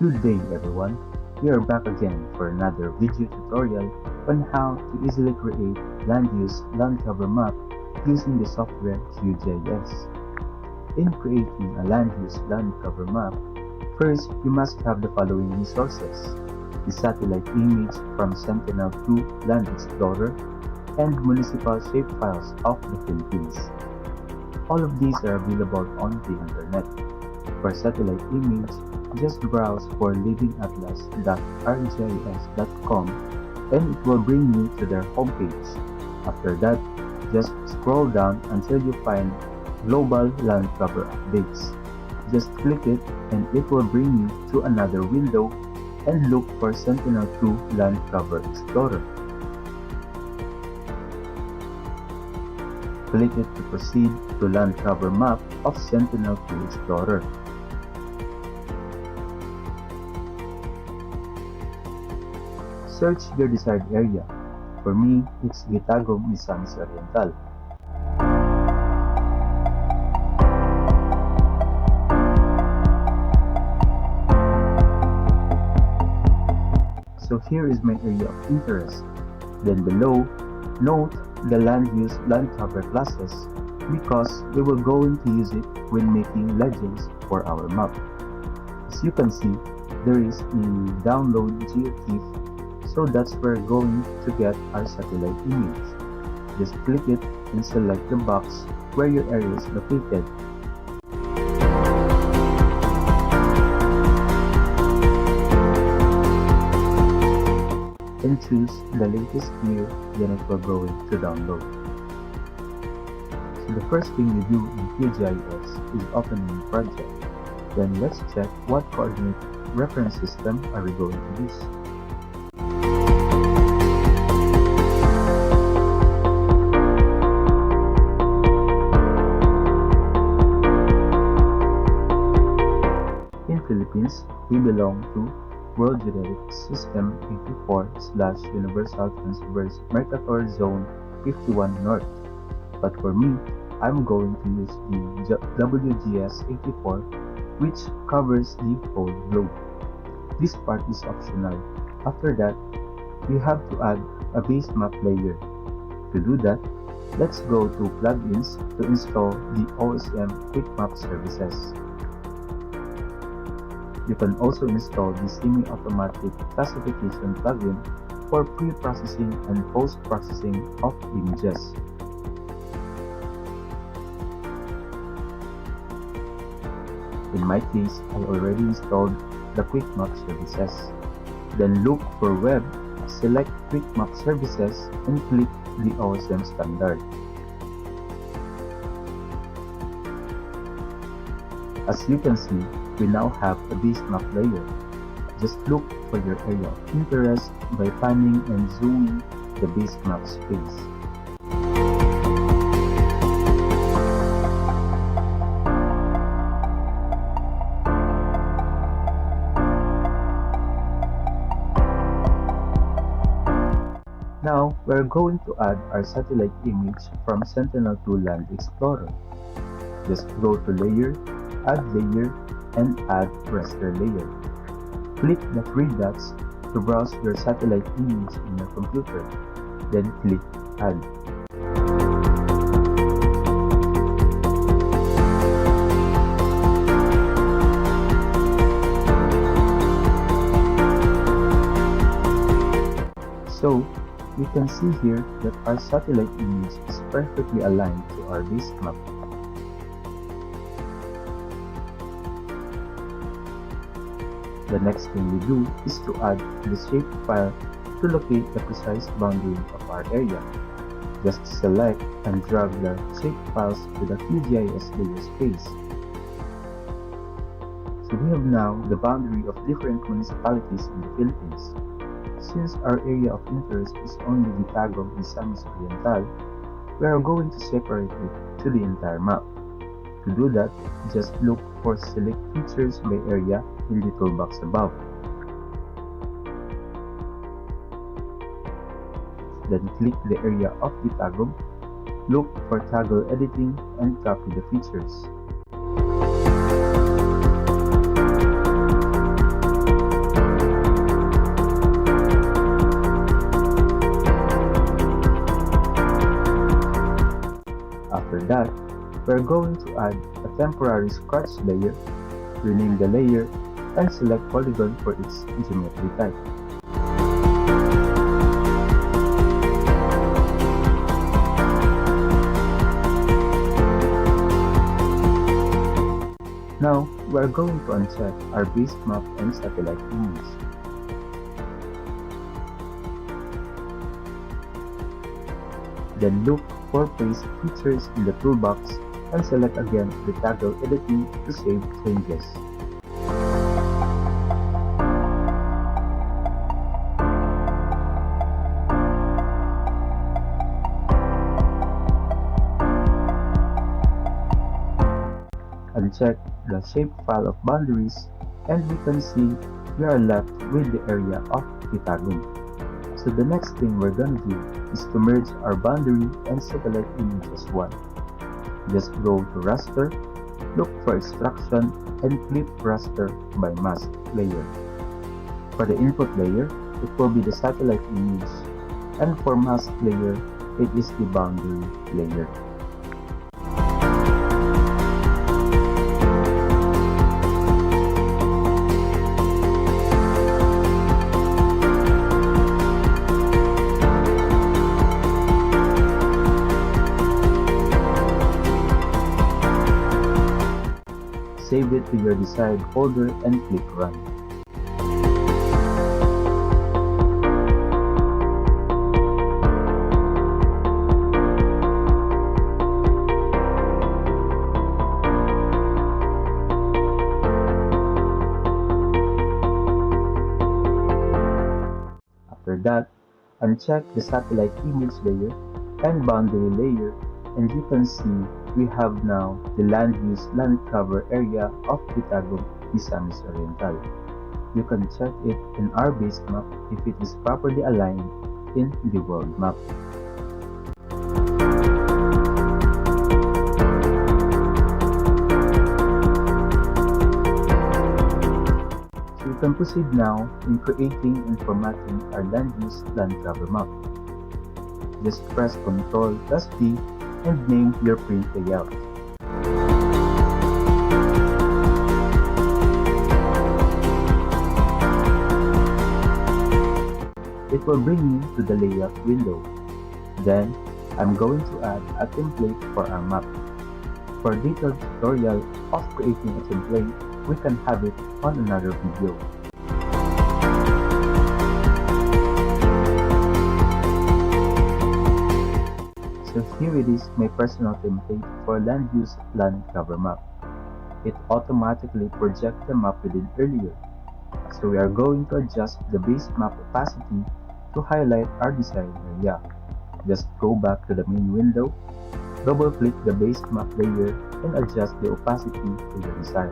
Good day everyone, we are back again for another video tutorial on how to easily create land use land cover map using the software QGIS. In creating a land use land cover map, first you must have the following resources: the satellite image from Sentinel-2 Land Explorer and municipal shapefiles of the Philippines. All of these are available on the internet. For satellite image, just browse for livingatlas.rgis.com and it will bring you to their homepage. After that, just scroll down until you find Global Land Cover Updates. Just click it and it will bring you to another window and look for Sentinel-2 Land Cover Explorer. Click it to proceed to Land Cover Map of Sentinel-2 Explorer. Search your desired area. For me, it's Gitagum, Misamis Oriental. So here is my area of interest. Then below, note the land use land cover classes because we will going to use it when making legends for our map. As you can see, there is a download GeoTIFF, so that's where we're going to get our satellite image. Just click it and select the box where your area is located. And choose the latest year, then it will go to download. So the first thing we do in QGIS is open a new project. Then let's check what coordinate reference system are we going to use. In Philippines, we belong to World Geodetic System 84/Universal Transverse Mercator Zone 51 North. But for me, I'm going to use the WGS 84, which covers the whole globe. This part is optional. After that, we have to add a base map layer. To do that, let's go to Plugins to install the OSM Quick Map Services. You can also install the semi-automatic classification plugin for pre-processing and post-processing of images. In my case, I already installed the Quick Map Services. Then look for Web, select Quick Map Services, and click the OSM standard. As you can see, we now have a base map layer. Just look for your area of interest by panning and zooming the base map space. Now, we're going to add our satellite image from Sentinel-2 Land Explorer. Just go to Layer, Add Layer, and add raster layer. Click the three dots to browse your satellite image in your computer, then click Add. So, you can see here that our satellite image is perfectly aligned to our base map. The next thing we do is to add the shapefile to locate the precise boundary of our area. Just select and drag the shapefiles to the QGIS layer space. So we have now the boundary of different municipalities in the Philippines. Since our area of interest is only Gitagum, Misamis Oriental, we are going to separate it to the entire map. To do that, just look for Select Features by Area in the toolbox above. Then click the area of Gitagum, look for Toggle Editing, and copy the features. we're going to add a temporary scratch layer, rename the layer, and select polygon for its geometry type. Now, we are going to uncheck our base map and satellite image. Then look for Paste Features in the toolbox and select again the toggle editing to save changes. Uncheck the shapefile of boundaries and we can see we are left with the area of Pitagon. So the next thing we're gonna do is to merge our boundary and satellite image as one. Just go to raster, look for extraction, and flip raster by mask layer. For the input layer, it will be the satellite image, and for mask layer, it is the boundary layer. Save it to your desired folder and click Run. After that, uncheck the satellite image layer and boundary layer, and you can see we have now the land use land cover area of Pitagon, Misamis Oriental. You can check it in our base map if it is properly aligned in the world map. So you can proceed now in creating and formatting our land use land cover map. Just press Ctrl+P and name your print layout. It will bring you to the layout window. Then, I'm going to add a template for our map. For a detailed tutorial of creating a template, we can have it on another video. So here it is, my personal template for land use land cover map. It automatically projects the map we did earlier. So we are going to adjust the base map opacity to highlight our desired area. Just go back to the main window, double click the base map layer and adjust the opacity to your desire.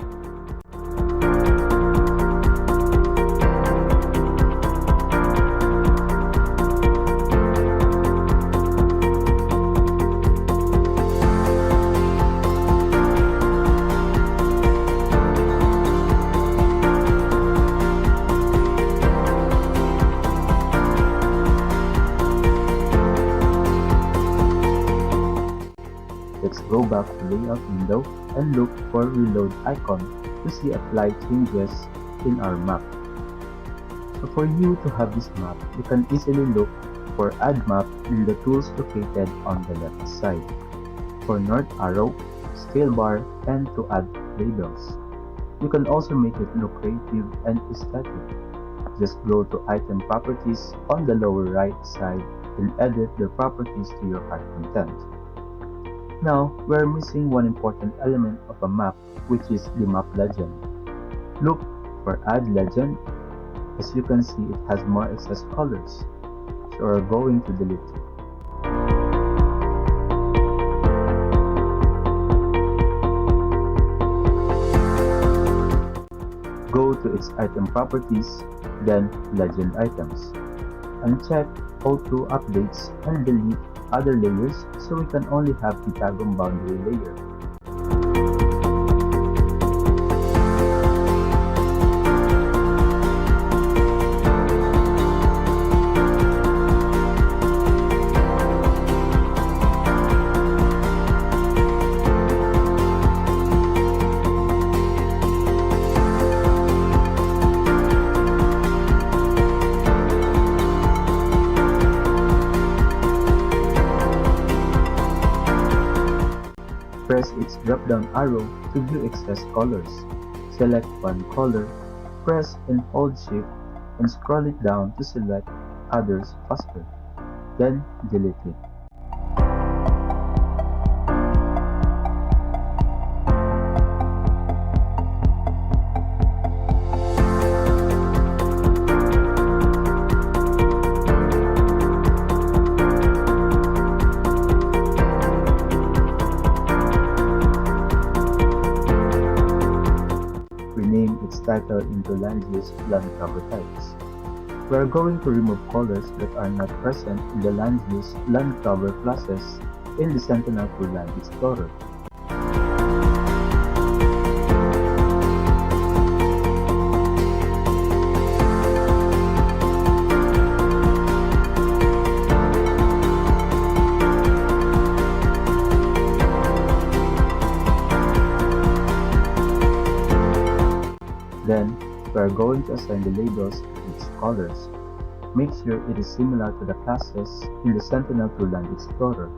Let's go back to layout window and look for reload icon to see apply changes in our map. So for you to have this map, you can easily look for add map in the tools located on the left side. For north arrow, scale bar, and to add labels. You can also make it look creative and aesthetic. Just go to item properties on the lower right side and edit the properties to your heart content. Now, we're missing one important element of a map, which is the map legend. Look for Add Legend. As you can see, it has more excess colors, so we're going to delete it. Go to its item properties, then Legend Items. Uncheck Auto Updates and delete other layers so we can only have the Pitagon boundary layer. use its drop-down arrow to view excess colors. Select one color, press and hold Shift and scroll it down to select others faster. Then delete it. Rename its title into Land Use Land Cover Types. We are going to remove colors that are not present in the Land Use Land Cover classes in the Sentinel-2 Land Explorer. Then, we are going to assign the labels to each colors. Make sure it is similar to the classes in the Sentinel-2 Land Explorer.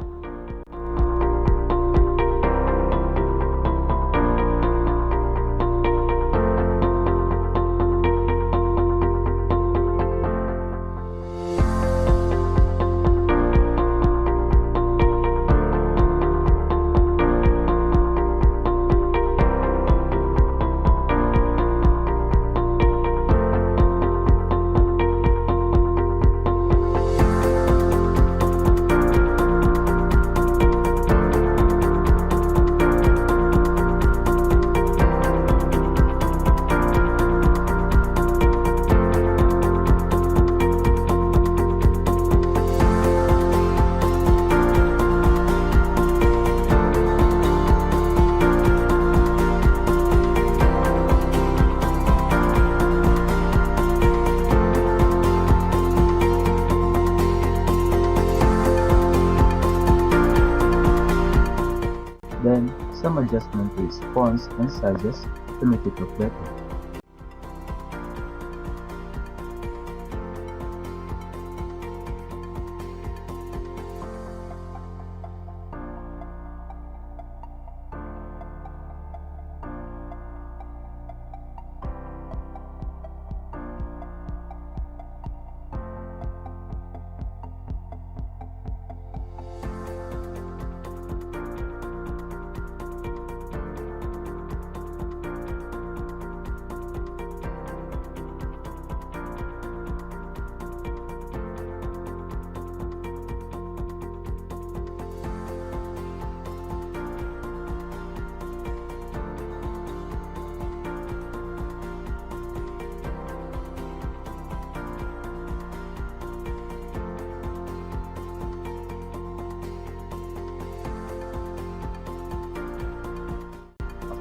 Then, some adjustment to its fonts and sizes to make it look better.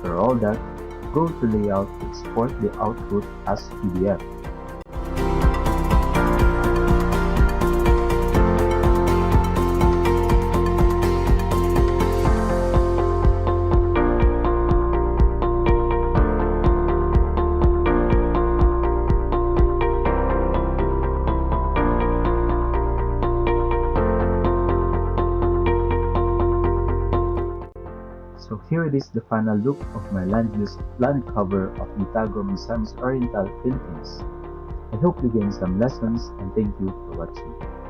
After all that, go to Layout to export the output as PDF. So here it is, the final look of my land use land cover of Bitago, Misamis Oriental, Philippines. I hope you gained some lessons and thank you for watching.